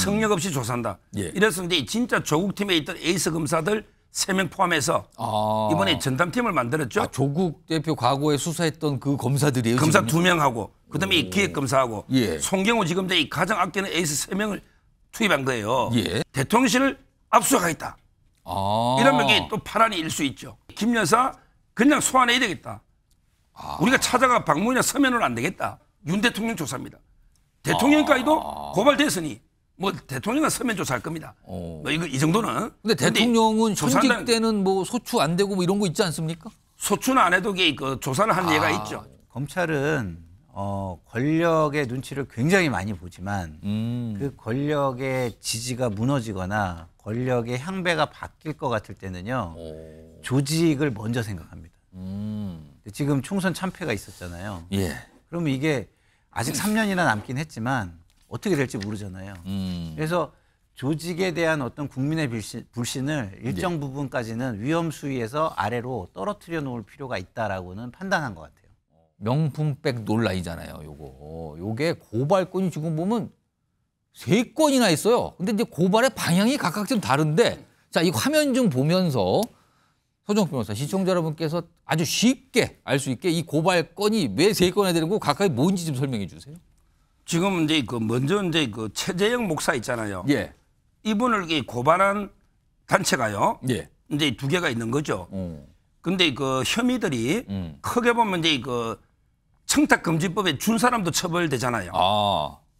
성역 없이 조사한다. 예. 이래서 이제 진짜 조국 팀에 있던 에이스 검사들 3명 포함해서 이번에 전담팀을 만들었죠. 조국 대표 과거에 수사했던 그 검사들이에요. 검사 지금? 2명하고 그다음에 이 기획검사하고 예. 송경호 지검장이 가장 아끼는 에이스 3명을 투입한 거예요. 예. 대통령실을 압수하겠다. 이러면 이게 또 파란이 일 수 있죠. 김 여사 그냥 소환해야 되겠다. 우리가 찾아가 방문이나 서면으로 안 되겠다. 윤 대통령 조사입니다. 대통령까지도 고발됐으니 뭐 대통령은 서면 조사할 겁니다. 뭐 이거 이 정도는. 근데 대통령은 조사한다는- 현직 때는 뭐 소추 안 되고 뭐 이런 거 있지 않습니까? 소추는 안 해도 그 조사를 한 예가 있죠. 검찰은 권력의 눈치를 굉장히 많이 보지만 그 권력의 지지가 무너지거나 권력의 향배가 바뀔 것 같을 때는요. 조직을 먼저 생각합니다. 지금 총선 참패가 있었잖아요. 예. 그러면 이게 아직 3년이나 남긴 했지만 어떻게 될지 모르잖아요. 그래서 조직에 대한 어떤 국민의 불신을 일정 부분까지는 위험 수위에서 아래로 떨어뜨려 놓을 필요가 있다라고는 판단한 것 같아요. 명품백 논란이잖아요. 요게 고발건이 지금 보면 3건이나 있어요. 근데 이제 고발의 방향이 각각 좀 다른데 자, 이 화면 좀 보면서 서정욱 변호사, 시청자 여러분께서 아주 쉽게 알 수 있게 이 고발건이 왜 3건이나 되는 거 각각이 뭔지 좀 설명해 주세요. 지금 이제 먼저 이제 최재형 목사 있잖아요. 예. 이분을 고발한 단체가요. 예. 이제 2개가 있는 거죠. 근데 혐의들이 크게 보면 이제 청탁금지법에 준 사람도 처벌되잖아요.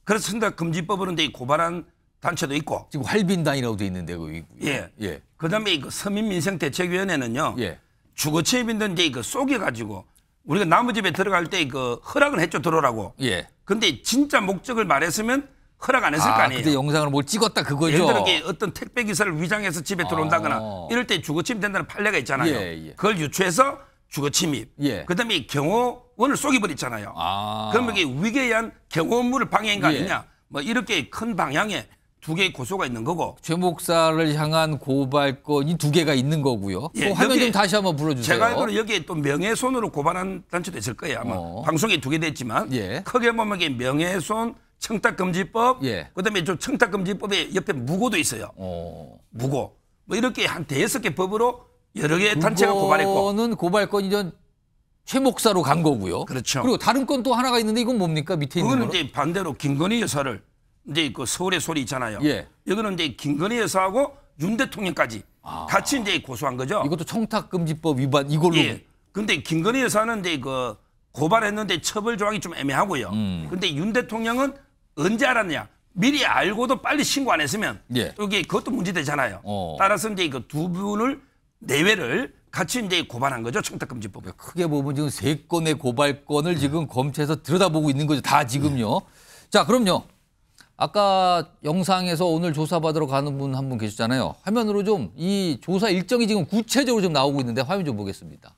그래서 청탁금지법으로 이제 고발한 단체도 있고. 지금 활빈단이라고 돼 있는데 예. 예. 그다음에 서민민생대책위원회는요. 예. 주거침입인데 이제 속여가지고 우리가 남의 집에 들어갈 때 허락은 했죠, 들어오라고. 예. 근데 진짜 목적을 말했으면 허락 안 했을 거 아니에요. 그때 영상을 뭘 찍었다 그거죠. 예를 들어 어떤 택배 기사를 위장해서 집에 들어온다거나 이럴 때 주거침입 된다는 판례가 있잖아요. 예. 그걸 유추해서 주거침입. 예. 그다음에 경호원을 속여버렸잖아요. 그러면 이게 위계에 의한 경호업무를 방해한 거 아니냐. 뭐 이렇게 큰 방향에 2개의 고소가 있는 거고. 최 목사를 향한 고발건이 2개가 있는 거고요. 예, 화면 좀 다시 한번 불러주세요. 제가 알기로 여기에 또 명예훼손으로 고발한 단체도 있을 거예요. 아마 방송에 2개 됐지만 예. 크게 보면 이게 명예훼손, 청탁금지법, 예. 그다음에 청탁금지법에 옆에 무고도 있어요. 무고. 뭐 이렇게 한 5개 법으로 여러 개의 단체가 고발했고. 그거는 고발건이 최 목사로 간 거고요. 그렇죠. 그리고 다른 건 또 하나가 있는데 이건 뭡니까? 밑에 있는 그거는 거는? 이제 반대로 김건희 여사를 이제 서울의 소리 있잖아요. 예. 여기는 이제 김건희 여사하고 윤 대통령까지 같이 이제 고소한 거죠. 이것도 청탁금지법 위반 이걸로. 예. 근데 김건희 여사는 이제 고발했는데 처벌 조항이 좀 애매하고요. 근데 윤 대통령은 언제 알았냐? 미리 알고도 빨리 신고 안 했으면 예. 여기 그것도 문제되잖아요. 따라서 이제 2분을 내외를 같이 이제 고발한 거죠. 청탁금지법에. 크게 보면 지금 3건의 고발건을 지금 검찰에서 들여다보고 있는 거죠. 다 지금요. 자, 그럼요. 아까 영상에서 오늘 조사받으러 가는 분 한 분 계셨잖아요. 화면으로 좀 이 조사 일정이 지금 구체적으로 좀 나오고 있는데 화면 좀 보겠습니다.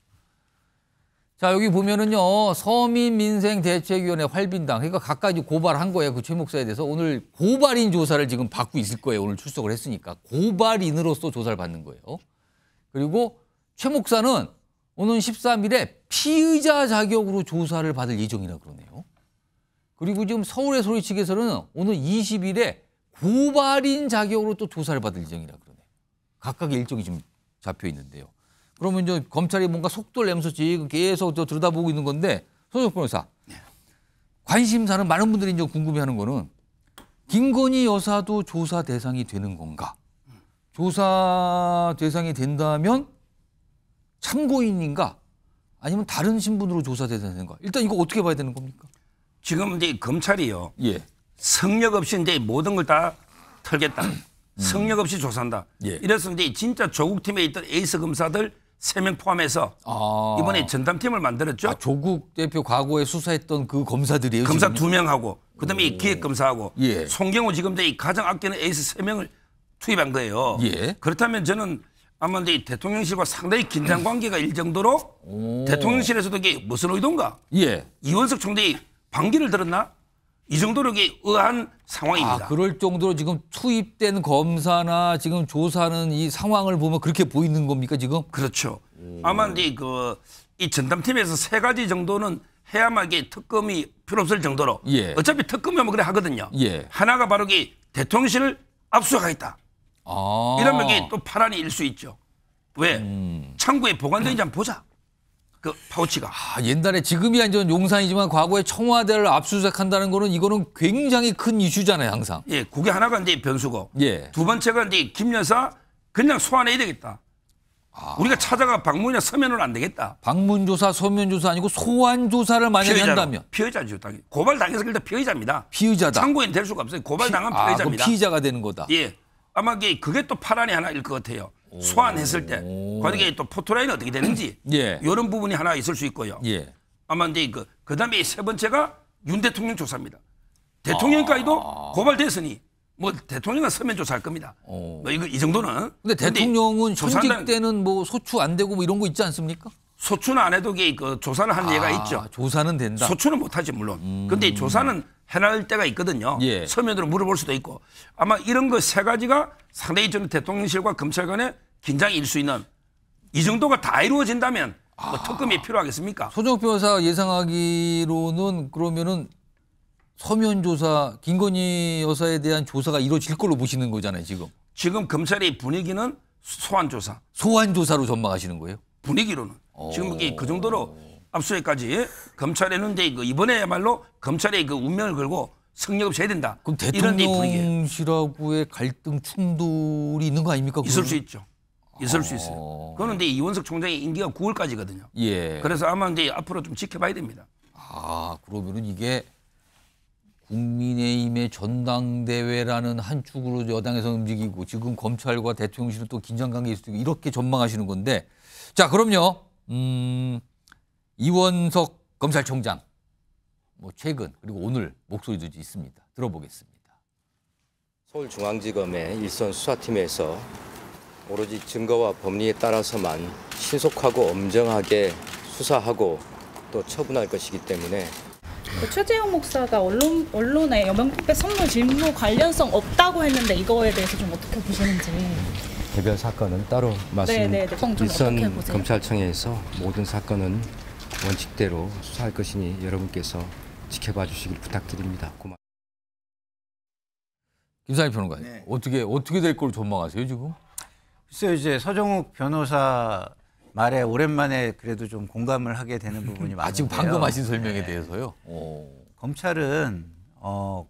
자, 여기 보면은요. 서민민생대책위원회 활빈당. 그러니까 각각 고발한 거예요. 그 최 목사에 대해서. 오늘 고발인 조사를 지금 받고 있을 거예요. 오늘 출석을 했으니까. 고발인으로서 조사를 받는 거예요. 그리고 최 목사는 오는 13일에 피의자 자격으로 조사를 받을 예정이라 그러네요. 그리고 지금 서울의 소리 측에서는 오늘 20일에 고발인 자격으로 또 조사를 받을 예정이라 그러네요. 각각의 일정이 지금 잡혀 있는데요. 그러면 이제 검찰이 뭔가 속도를 내면서 지금 계속 들여다보고 있는 건데 서정욱 변호사, 관심사는 많은 분들이 이제 궁금해하는 거는 김건희 여사도 조사 대상이 되는 건가? 조사 대상이 된다면 참고인인가? 아니면 다른 신분으로 조사 대상이 되는 건가? 일단 이거 어떻게 봐야 되는 겁니까? 지금 이제 검찰이요. 예. 성역 없이 이제 모든 걸 다 털겠다. 성역 없이 조사한다. 예. 이래서 이제 진짜 조국 팀에 있던 에이스 검사들 3명 포함해서 이번에 전담팀을 만들었죠. 조국 대표 과거에 수사했던 그 검사들이에요. 검사 지금요? 2명하고 그다음에 기획검사하고 예. 송경호 지검장이 가장 아끼는 에이스 3명을 투입한 거예요. 예. 그렇다면 저는 아마 이제 대통령실과 상당히 긴장 관계가 일 정도로 대통령실에서도 이게 무슨 의도인가? 예. 이원석 총장이 반기를 들었나? 이 정도로 이게 의아한 상황입니다. 그럴 정도로 지금 투입된 검사나 지금 조사하는 이 상황을 보면 그렇게 보이는 겁니까 지금? 그렇죠. 아마 이제 이 전담팀에서 3가지 정도는 해야만 이게 특검이 필요 없을 정도로. 예. 어차피 특검이 뭐 그래 하거든요. 예. 하나가 바로 이 대통령실을 압수하겠다. 아. 이러면 이게 또 파란이 일 수 있죠. 왜? 창고에 보관되는지 한번 보자. 그 파우치가. 옛날에 지금이 완전 용산이지만 과거에 청와대를 압수수색한다는 거는 이거는 굉장히 큰 이슈잖아요, 항상. 예, 그게 하나가 이제 변수고. 예. 두 번째가 이제 김 여사 그냥 소환해야 되겠다. 우리가 찾아가 방문이나 서면으로는 안 되겠다. 방문조사, 서면조사 아니고 소환조사를 만약에 한다면. 피해자죠. 당연히. 고발당해서 일단 피해자입니다. 피의자다. 참고인 될 수가 없어요. 고발당한 피해자입니다. 그럼 피의자가 되는 거다. 예. 아마 그게 또 파란이 하나일 것 같아요. 소환했을 때. 거기에 또 포토라인이 어떻게 되는지. 예. 이런 부분이 하나 있을 수 있고요. 예. 아마 이제 그다음에 세 번째가 윤 대통령 조사입니다. 대통령까지도 고발됐으니 뭐 대통령은 서면 조사할 겁니다. 뭐 이 정도는. 근데 대통령은 조사한다는- 현직 때는 뭐 소추 안 되고 뭐 이런 거 있지 않습니까? 소추는 안 해도 그 조사를 한 예가 있죠. 조사는 된다. 소추는 못하지 물론. 근데 조사는 해날 때가 있거든요. 예. 서면으로 물어볼 수도 있고. 아마 이런 거 세 가지가 상당히 저는 대통령실과 검찰 간의 긴장이 일 수 있는 이 정도가 다 이루어진다면 뭐 특검이 필요하겠습니까? 소정욱 변호사 예상하기로는 그러면은 서면 조사, 김건희 여사에 대한 조사가 이루어질 걸로 보시는 거잖아요, 지금. 지금 검찰의 분위기는 소환 조사. 소환 조사로 전망하시는 거예요? 분위기로는. 지금 이게 그 정도로 압수해까지 검찰에는 이제 이번에야말로 검찰의 그 운명을 걸고 성역 없이 해야 된다. 그럼 이런 데 분위기예요. 대통령실하고의 갈등 충돌이 있는 거 아닙니까? 있을 그거는? 수 있죠. 있을 수 있어요. 그거는 이제 이원석 총장의 임기가 9월까지거든요. 예. 그래서 아마 이제 앞으로 좀 지켜봐야 됩니다. 그러면은 이게 국민의힘의 전당대회라는 한 축으로 여당에서 움직이고 지금 검찰과 대통령실은 또 긴장 관계에 있고 이렇게 전망하시는 건데 자, 그럼요. 이원석 검찰총장 뭐 최근 그리고 오늘 목소리도 있습니다. 들어보겠습니다. 서울중앙지검의 일선 수사팀에서 오로지 증거와 법리에 따라서만 신속하고 엄정하게 수사하고 또 처분할 것이기 때문에 최재형 목사가 언론에 여명특별 선물 직무 관련성 없다고 했는데 이거에 대해서 좀 어떻게 보시는지. 개별 사건은 따로 말씀. 좀 어떻게 일선 보세요? 검찰청에서 모든 사건은 원칙대로 수사할 것이니 여러분께서 지켜봐 주시길 부탁드립니다. 고맙습니다. 김상희 평론가님, 네. 어떻게 될 걸로 전망하세요 지금? 글쎄요, 이제 서정욱 변호사 말에 오랜만에 그래도 좀 공감을 하게 되는 부분이 많은데요. 지금 방금 하신 설명에 대해서요. 검찰은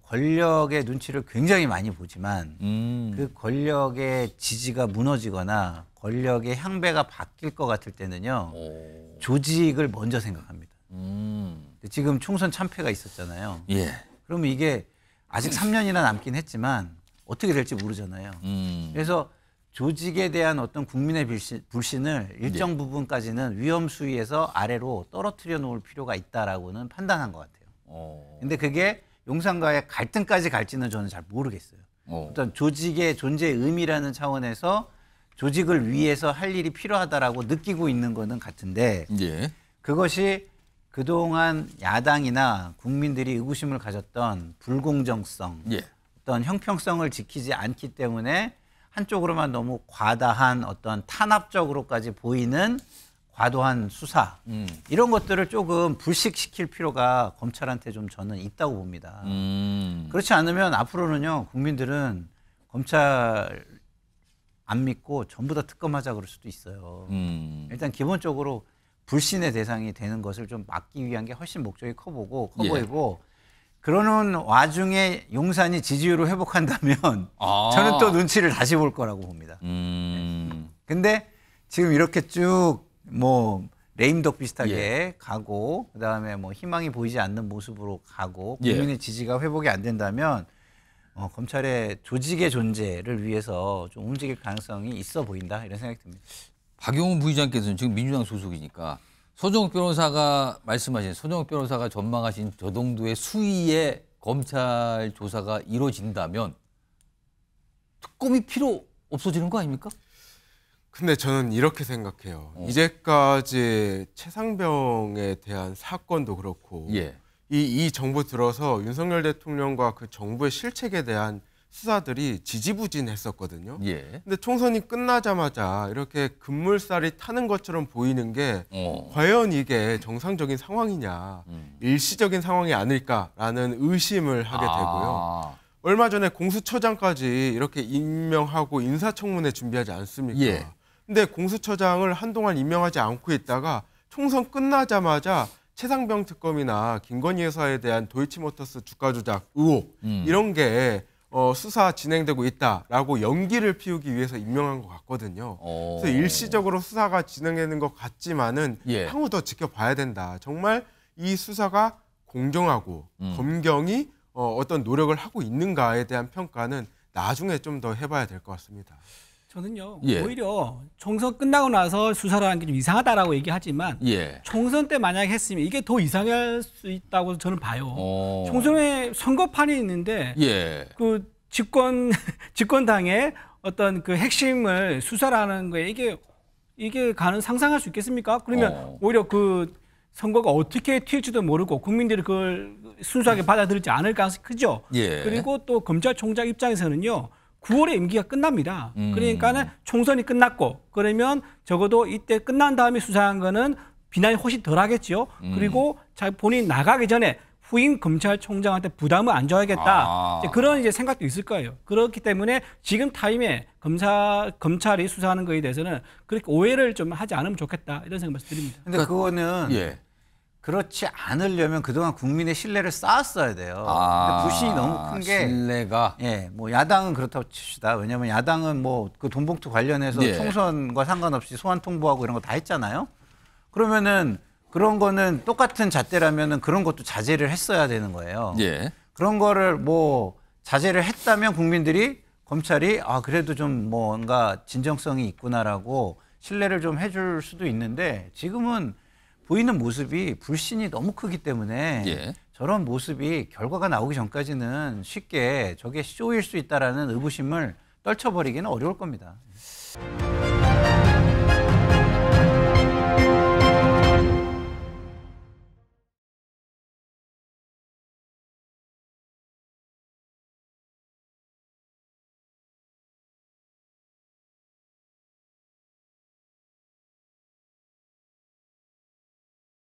권력의 눈치를 굉장히 많이 보지만 그 권력의 지지가 무너지거나 권력의 향배가 바뀔 것 같을 때는요. 조직을 먼저 생각합니다. 지금 총선 참패가 있었잖아요. 예. 그러면 이게 아직 3년이나 남긴 했지만 어떻게 될지 모르잖아요. 그래서 조직에 대한 어떤 국민의 불신을 일정 부분까지는 위험 수위에서 아래로 떨어뜨려 놓을 필요가 있다라고는 판단한 것 같아요. 근데 그게 용산과의 갈등까지 갈지는 저는 잘 모르겠어요. 어떤 조직의 존재의 의미라는 차원에서 조직을 위해서 할 일이 필요하다라고 느끼고 있는 거는 같은데 예. 그것이 그동안 야당이나 국민들이 의구심을 가졌던 불공정성, 예. 어떤 형평성을 지키지 않기 때문에 한쪽으로만 너무 과다한 어떤 탄압적으로까지 보이는 과도한 수사 이런 것들을 조금 불식시킬 필요가 검찰한테 좀 저는 있다고 봅니다. 그렇지 않으면 앞으로는요 국민들은 검찰 안 믿고 전부 다 특검하자 그럴 수도 있어요. 일단 기본적으로 불신의 대상이 되는 것을 좀 막기 위한 게 훨씬 목적이 커 보이고 그러는 와중에 용산이 지지율을 회복한다면 저는 또 눈치를 다시 볼 거라고 봅니다. 근데 지금 이렇게 쭉 뭐 레임덕 비슷하게 가고 그다음에 뭐 희망이 보이지 않는 모습으로 가고 국민의 지지가 회복이 안 된다면 검찰의 조직의 존재를 위해서 좀 움직일 가능성이 있어 보인다 이런 생각이 듭니다. 박용훈 부의장께서는 지금 민주당 소속이니까 서정욱 변호사가 전망하신 저 정도의 수위의 검찰 조사가 이루어진다면 특검이 필요 없어지는 거 아닙니까? 근데 저는 이렇게 생각해요. 이제까지 최상병에 대한 사건도 그렇고 이 정부 들어서 윤석열 대통령과 그 정부의 실책에 대한 수사들이 지지부진했었거든요. 근데 총선이 끝나자마자 이렇게 급물살이 타는 것처럼 보이는 게 과연 이게 정상적인 상황이냐, 일시적인 상황이 아닐까라는 의심을 하게 되고요. 얼마 전에 공수처장까지 이렇게 임명하고 인사청문회 준비하지 않습니까? 예. 근데 공수처장을 한동안 임명하지 않고 있다가 총선 끝나자마자 최상병 특검이나 김건희 여사에 대한 도이치모터스 주가 조작 의혹 이런 게 수사 진행되고 있다라고 연기를 피우기 위해서 임명한 것 같거든요. 그래서 일시적으로 수사가 진행되는 것 같지만은 예. 향후 더 지켜봐야 된다. 정말 이 수사가 공정하고 검경이 어떤 노력을 하고 있는가에 대한 평가는 나중에 좀 더 해봐야 될 것 같습니다. 저는요 예. 오히려 총선 끝나고 나서 수사를 하는 게 좀 이상하다라고 얘기하지만 예. 총선 때 만약에 했으면 이게 더 이상할 수 있다고 저는 봐요. 총선에 선거판이 있는데 예. 그 집권당의 어떤 그 핵심을 수사를 하는 거에 이게 상상할 수 있겠습니까? 그러면 오히려 그 선거가 어떻게 튈지도 모르고 국민들이 그걸 순수하게 받아들이지 않을 가능성이 크죠. 예. 그리고 또 검찰총장 입장에서는요. 9월에 임기가 끝납니다. 그러니까는 총선이 끝났고 그러면 적어도 이때 끝난 다음에 수사한 거는 비난이 훨씬 덜 하겠죠. 그리고 본인이 나가기 전에 후임 검찰총장한테 부담을 안 줘야겠다. 이제 그런 이제 생각도 있을 거예요. 그렇기 때문에 지금 타임에 검찰이 수사하는 거에 대해서는 그렇게 오해를 좀 하지 않으면 좋겠다. 이런 생각 말씀드립니다. 근데 그거는 예. 그렇지 않으려면 그동안 국민의 신뢰를 쌓았어야 돼요. 근데 불신이 너무 큰 게 신뢰가 예, 뭐 야당은 그렇다고 칩시다. 왜냐하면 야당은 뭐 그 돈봉투 관련해서 예. 총선과 상관없이 소환 통보하고 이런 거 다 했잖아요. 그러면은 그런 거는 똑같은 잣대라면은 그런 것도 자제를 했어야 되는 거예요. 예. 그런 거를 뭐 자제를 했다면 국민들이 검찰이 그래도 좀 뭔가 진정성이 있구나라고 신뢰를 좀 해줄 수도 있는데 지금은 보이는 모습이 불신이 너무 크기 때문에 예. 저런 모습이 결과가 나오기 전까지는 쉽게 저게 쇼일 수 있다라는 의구심을 떨쳐버리기는 어려울 겁니다.